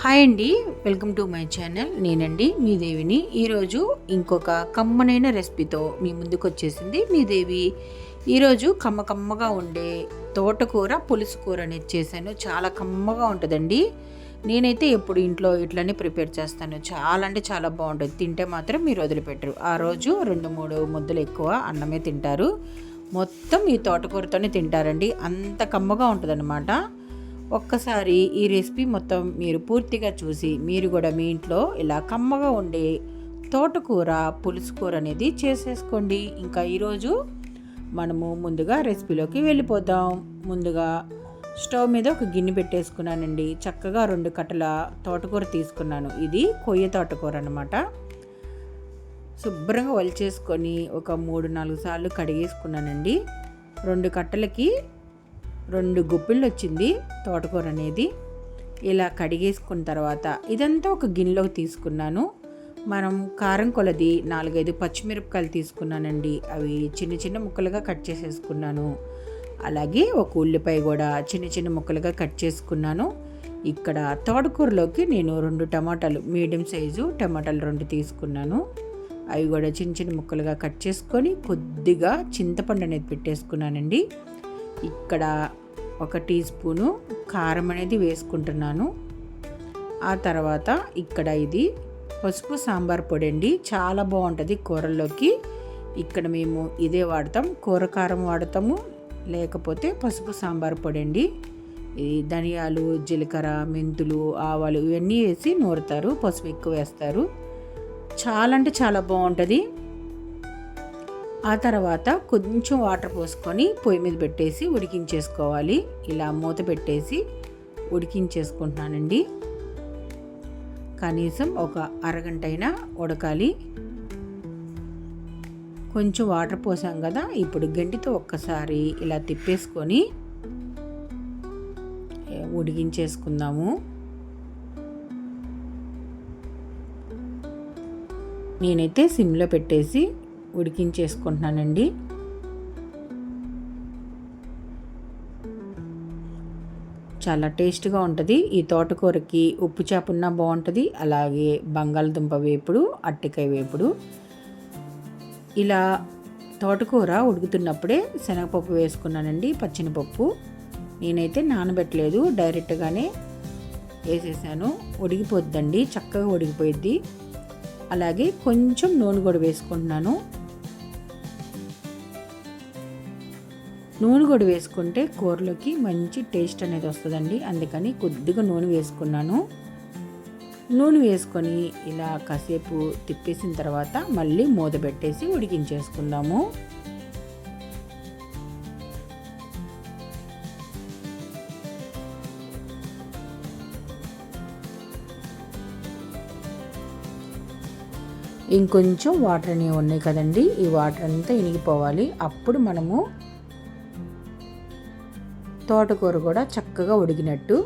Hi అండి, welcome to my channel. నేనండి మీ దేవిని. ఈరోజు ఇంకొక కమ్మనైన రెసిపీతో మీ ముందుకు వచ్చేసింది మీ దేవి. ఈరోజు కమ్మగా ఉండే తోటకూర పులుసు కూర అనేది చేశాను. చాలా కమ్మగా ఉంటుందండి. నేనైతే ఎప్పుడు ఇంట్లో ఇట్లనే ప్రిపేర్ చేస్తాను. చాలా అంటే చాలా బాగుంటుంది. తింటే మాత్రం మీరు వదిలిపెట్టరు. ఆ రోజు 2-3 ముద్దలు ఎక్కువ అన్నమే తింటారు. మొత్తం ఈ తోటకూరతోనే తింటారండి. అంత కమ్మగా ఉంటుందన్నమాట. ఒక్కసారి ఈ రెసిపీ మొత్తం మీరు పూర్తిగా చూసి మీరు కూడా మీ ఇంట్లో ఇలా కమ్మగా ఉండే తోటకూర పులుసు కూర అనేది చేసేసుకోండి. ఇంకా ఈరోజు మనము ముందుగా రెసిపీలోకి వెళ్ళిపోదాం. ముందుగా స్టవ్ మీద ఒక గిన్నె పెట్టేసుకున్నానండి. చక్కగా 2 కట్టల తోటకూర తీసుకున్నాను. ఇది కొయ్య తోటకూర అనమాట. శుభ్రంగా ఒలిచేసుకొని ఒక 3-4 సార్లు కడిగేసుకున్నానండి. 2 కట్టలకి 2 గుప్పిళ్ళు వచ్చింది తోటకూర అనేది. ఇలా కడిగేసుకున్న తర్వాత ఇదంతా ఒక గిన్నెలోకి తీసుకున్నాను. మనం కారం కొలది 4-5 పచ్చిమిరపకాయలు తీసుకున్నానండి. అవి చిన్న ముక్కలుగా కట్ చేసేసుకున్నాను. అలాగే ఒక ఉల్లిపాయ కూడా చిన్న ముక్కలుగా కట్ చేసుకున్నాను. ఇక్కడ తోటకూరలోకి నేను 2 టమాటాలు, మీడియం సైజు టమాటాలు 2 తీసుకున్నాను. అవి కూడా చిన్న ముక్కలుగా కట్ చేసుకొని కొద్దిగా చింతపండు అనేది పెట్టేసుకున్నానండి. ఇక్కడ 1 టీ స్పూను కారం అనేది వేసుకుంటున్నాను. ఆ తర్వాత ఇక్కడ ఇది పసుపు సాంబార్ పొడి అండి. చాలా బాగుంటుంది కూరల్లోకి. ఇక్కడ మేము ఇదే వాడతాం. కూర కారం వాడతాము, లేకపోతే పసుపు సాంబార్ పొడి అండి. ఈ ధనియాలు, జీలకర్ర, మెంతులు, ఆవాలు ఇవన్నీ వేసి నూరుతారు. పసుపు ఎక్కువ వేస్తారు. చాలా అంటే చాలా బాగుంటుంది. ఆ తర్వాత కొంచెం వాటర్ పోసుకొని పొయ్యి మీద పెట్టేసి ఉడికించేసుకోవాలి. ఇలా మూత పెట్టేసి ఉడికించేసుకుంటున్నానండి. కనీసం ఒక అరగంట అయినా ఉడకాలి. కొంచెం వాటర్ పోసాం కదా, ఇప్పుడు గంటితో ఒక్కసారి ఇలా తిప్పేసుకొని ఉడికించేసుకుందాము. నేనైతే సిమ్లో పెట్టేసి ఉడికించేసుకుంటున్నానండి. చాలా టేస్ట్గా ఉంటుంది. ఈ తోటకూరకి ఉప్పు చేప ఉన్నా బాగుంటుంది. అలాగే బంగాళదుంప వేపుడు, అరటికాయ వేపుడు. ఇలా తోటకూర ఉడుకుతున్నప్పుడే శనగపప్పు వేసుకున్నానండి. పచ్చెనపప్పు నేనైతే నానబెట్టలేదు, డైరెక్ట్గానే వేసేసాను. ఉడికిపోద్దండి, చక్కగా ఉడికిపోయిద్ది. అలాగే కొంచెం నూనె కూడా వేసుకుంటున్నాను. నూనె కూడా వేసుకుంటే కూరలోకి మంచి టేస్ట్ అనేది వస్తుందండి. అందుకని కొద్దిగా నూనె వేసుకున్నాను. నూనె వేసుకొని ఇలా కాసేపు తిప్పేసిన తర్వాత మళ్ళీ మూత పెట్టేసి ఉడికించేసుకుందాము. ఇంకొంచెం వాటర్ అనేవి ఉన్నాయి కదండి, ఈ వాటర్ అంతా ఇనిగిపోవాలి. అప్పుడు మనము తోటకూర కూడా చక్కగా ఉడికినట్టు.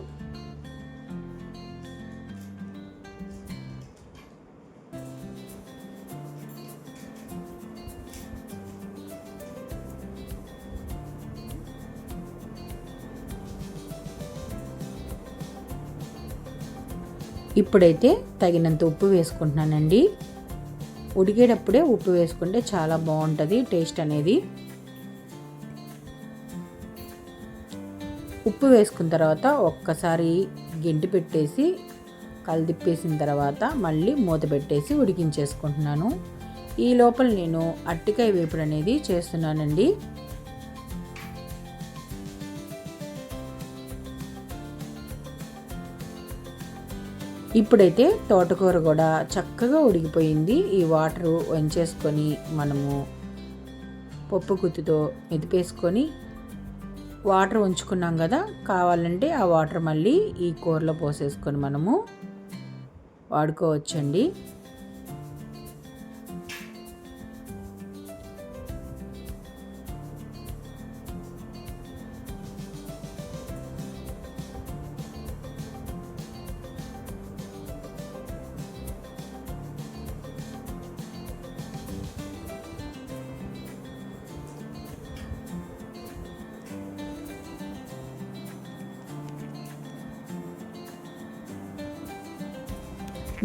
ఇప్పుడైతే తగినంత ఉప్పు వేసుకుంటున్నానండి. ఉడికేటప్పుడే ఉప్పు వేసుకుంటే చాలా బాగుంటుంది టేస్ట్ అనేది. ఉప్పు వేసుకున్న తర్వాత ఒక్కసారి గెంటి పెట్టేసి కలిదిప్పేసిన తర్వాత మళ్ళీ మూత పెట్టేసి ఉడికించేసుకుంటున్నాను. ఈ లోపల నేను అరటికాయ వేపుడు అనేది చేస్తున్నానండి. ఇప్పుడైతే తోటకూర కూడా చక్కగా ఉడికిపోయింది. ఈ వాటరు వంచేసుకొని మనము పప్పు గుత్తితో మెదిపేసుకొని వాటర్ ఉంచుకున్నాం కదా, కావాలంటే ఆ వాటర్ మళ్ళీ ఈ కూరలో పోసేసుకొని మనము వాడుకోవచ్చండి.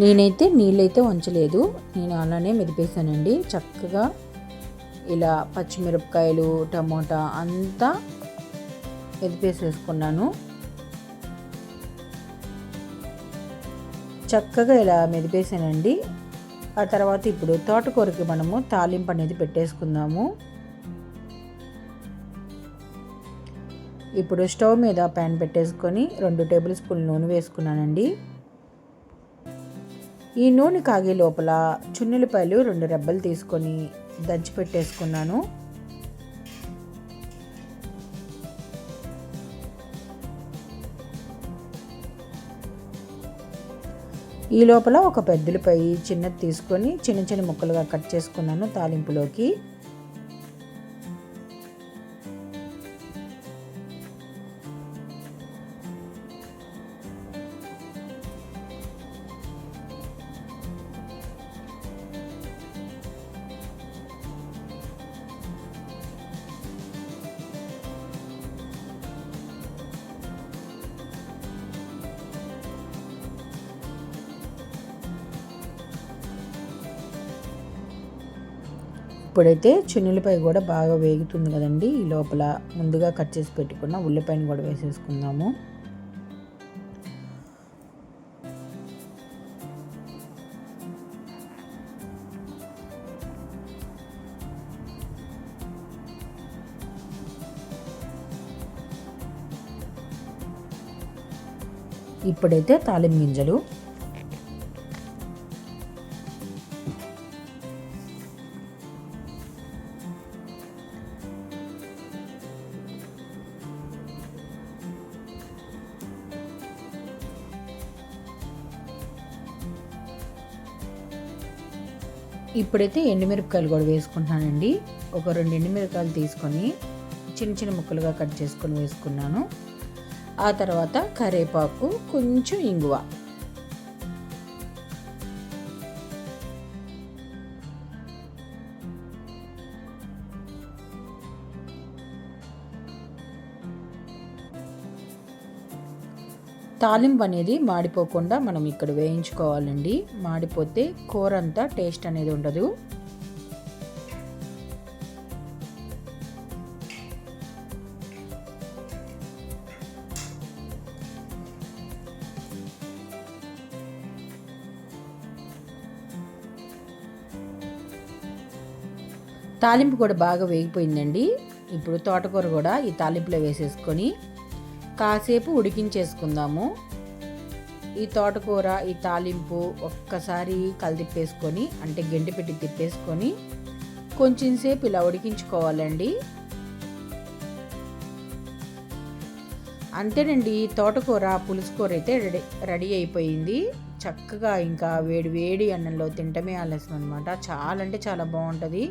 నేనైతే నీళ్ళైతే ఉంచలేదు, నేను అలానే మెదిపేసానండి. చక్కగా ఇలా పచ్చిమిరపకాయలు, టమోటా అంతా మెదిపేసేసుకున్నాను. చక్కగా ఇలా మెదిపేసానండి. ఆ తర్వాత ఇప్పుడు తోటకూరకి మనము తాలింపు అనేది పెట్టేసుకుందాము. ఇప్పుడు స్టవ్ మీద ప్యాన్ పెట్టేసుకొని 2 టేబుల్ స్పూన్ల నూనె వేసుకున్నానండి. ఈ నూనె కాగే లోపల చున్నులపాయలు 2 రెబ్బలు తీసుకొని దంచి పెట్టేసుకున్నాను. ఈ లోపల ఒక పెద్దలపై చిన్నది తీసుకొని చిన్న చిన్న ముక్కలుగా కట్ చేసుకున్నాను తాలింపులోకి. ఇప్పుడైతే చున్నులపై కూడా బాగా వేగుతుంది కదండి. ఈ లోపల ముందుగా కట్ చేసి పెట్టుకున్న ఉల్లిపాయను కూడా వేసేసుకుందాము. ఇప్పుడైతే తాలింపు గింజలు, ఇప్పుడైతే ఎండుమిరపకాయలు కూడా వేసుకుంటున్నానండి. ఒక 2 ఎండుమిరపకాయలు తీసుకొని చిన్న చిన్న ముక్కలుగా కట్ చేసుకొని వేసుకున్నాను. ఆ తర్వాత కరివేపాకు, కొంచెం ఇంగువ, తాలింపు అనేది మాడిపోకుండా మనం ఇక్కడ వేయించుకోవాలండి. మాడిపోతే కూర అంతా టేస్ట్ అనేది ఉండదు. తాలింపు కూడా బాగా వేగిపోయిందండి. ఇప్పుడు తోటకూర కూడా ఈ తాలింపులో వేసేసుకొని కాసేపు ఉడికించేసుకుందాము. ఈ తోటకూర, ఈ తాలింపు ఒక్కసారి కలిదిప్పేసుకొని, అంటే గెంటి పెట్టి తిప్పేసుకొని కొంచెం సేపు ఇలా ఉడికించుకోవాలండి. అంతేనండి, తోటకూర పులుసు కూర అయితే రెడీ అయిపోయింది. చక్కగా ఇంకా వేడి వేడి అన్నంలో తింటమే ఆలస్యం అనమాట. చాలా అంటే చాలా బాగుంటుంది.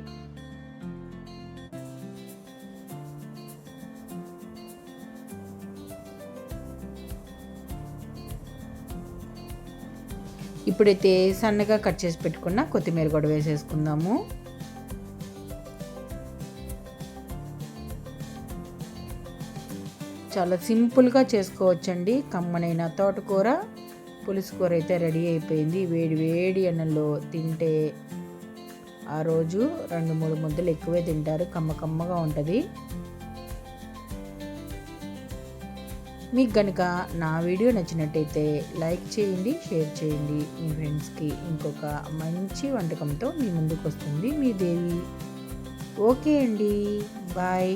ఇప్పుడైతే సన్నగా కట్ చేసి పెట్టుకున్న కొత్తిమీర కూడా వేసేసుకుందాము. చాలా సింపుల్గా చేసుకోవచ్చండి. కమ్మనైన తోటకూర పులుసు కూర అయితే రెడీ అయిపోయింది. వేడి వేడి అన్నంలో తింటే ఆ రోజు 2-3 ముద్దలు ఎక్కువే తింటారు. కమ్మగా ఉంటుంది. మీకు కనుక నా వీడియో నచ్చినట్టయితే లైక్ చేయండి, షేర్ చేయండి. మీ ఫ్రెండ్స్కి ఇంకొక మంచి వంటకంతో మీ ముందుకు వస్తుంది మీ దేవి. ఓకే అండి, బాయ్.